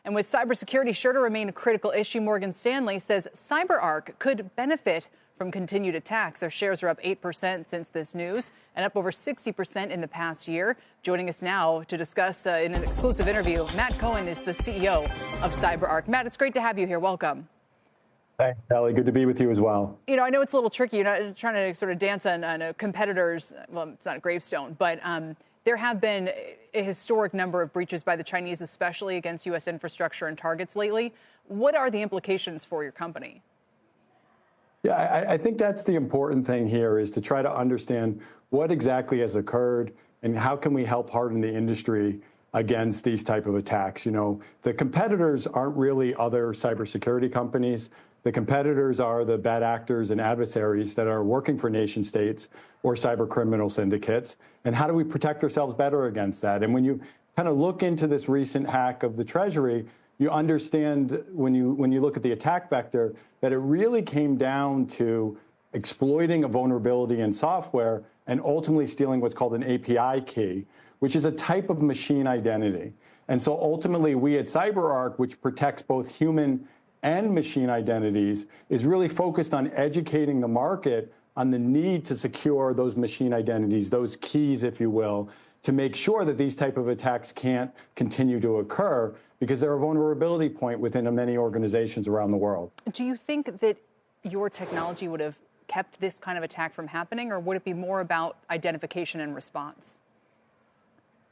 And with cybersecurity sure to remain a critical issue, Morgan Stanley says CyberArk could benefit from continued attacks. Their shares are up 8% since this news and up over 60% in the past year. Joining us now to discuss in an exclusive interview, Matt Cohen is the CEO of CyberArk. Matt, it's great to have you here. Welcome. Thanks, Ellie. Good to be with you as well. You know, I know it's a little tricky. You're not trying to sort of dance on a competitor's, well, it's not a gravestone, but there have been a historic number of breaches by the Chinese, especially against U.S. infrastructure and targets lately. What are the implications for your company? Yeah, I think that's the important thing here, is to try to understand what exactly has occurred and how can we help harden the industry against these type of attacks. You know, the competitors aren't really other cybersecurity companies. The competitors are the bad actors and adversaries that are working for nation states or cyber criminal syndicates. And how do we protect ourselves better against that? And when you kind of look into this recent hack of the Treasury, you understand when you look at the attack vector that it really came down to exploiting a vulnerability in software and ultimately stealing what's called an API key, which is a type of machine identity. And so ultimately we at CyberArk, which protects both human and machine identities, is really focused on educating the market on the need to secure those machine identities, those keys, if you will, to make sure that these type of attacks can't continue to occur, because they're a vulnerability point within many organizations around the world. Do you think that your technology would have kept this kind of attack from happening, or would it be more about identification and response?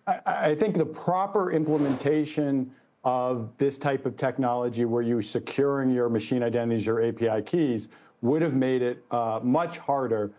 I think the proper implementation of this type of technology, where you're securing your machine identities, your API keys, would have made it much harder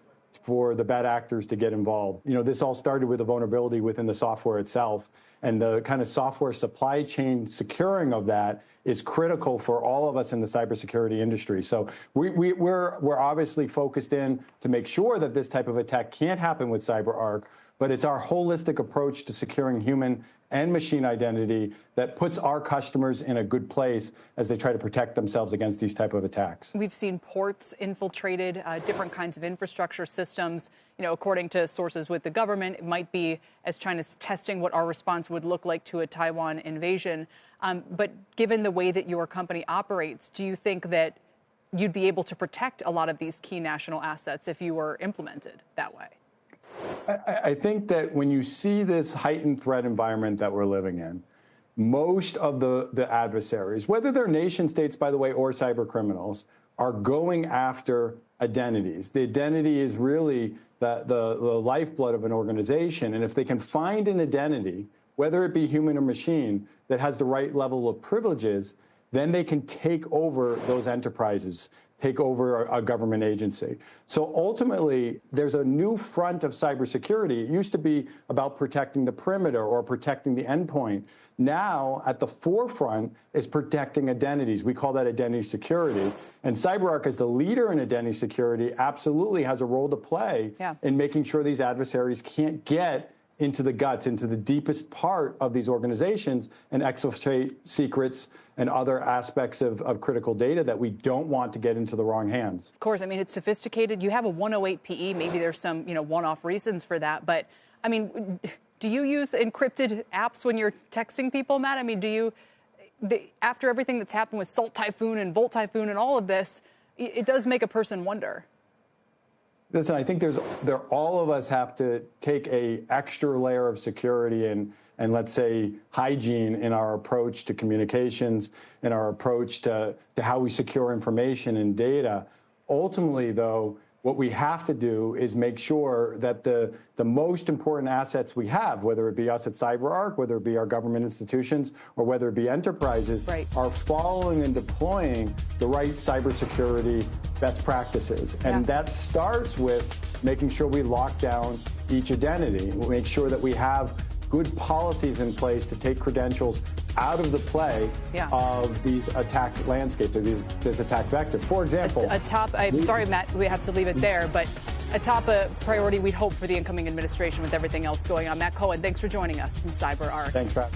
for the bad actors to get involved. You know, this all started with a vulnerability within the software itself, and the kind of software supply chain securing of that is critical for all of us in the cybersecurity industry. So we're obviously focused in to make sure that this type of attack can't happen with CyberArk, but it's our holistic approach to securing human and machine identity that puts our customers in a good place as they try to protect themselves against these type of attacks. We've seen ports infiltrated, different kinds of infrastructure systems. You know, according to sources with the government, it might be as China's testing what our response would look like to a Taiwan invasion. But given the way that your company operates, do you think that you'd be able to protect a lot of these key national assets if you were implemented that way? I think that when you see this heightened threat environment that we're living in, most of the adversaries, whether they're nation states, by the way, or cyber criminals, are going after identities. The identity is really the lifeblood of an organization. And if they can find an identity, whether it be human or machine, that has the right level of privileges, then they can take over those enterprises, take over a government agency. So ultimately, there's a new front of cybersecurity. It used to be about protecting the perimeter or protecting the endpoint. Now, at the forefront is protecting identities. We call that identity security. And CyberArk, as the leader in identity security, absolutely has a role to play in making sure these adversaries can't get into the guts, into the deepest part of these organizations and exfiltrate secrets and other aspects of critical data that we don't want to get into the wrong hands. Of course, I mean, it's sophisticated. You have a 108 PE. Maybe there's some, one-off reasons for that. But, I mean, do you use encrypted apps when you're texting people, Matt? I mean, after everything that's happened with Salt Typhoon and Volt Typhoon and all of this, it does make a person wonder. Listen, I think all of us have to take a extra layer of security and let's say hygiene in our approach to communications and our approach to how we secure information and data. Ultimately, though, what we have to do is make sure that the most important assets we have, whether it be us at CyberArk, whether it be our government institutions, or whether it be enterprises, are following and deploying the right cybersecurity best practices. And that starts with making sure we lock down each identity. We make sure that we have good policies in place to take credentials out of the play of these attack landscapes, this attack vector. For example, I'm sorry, Matt, we have to leave it there, but a top priority we'd hope for the incoming administration with everything else going on. Matt Cohen, thanks for joining us from CyberArk. Thanks, Pat.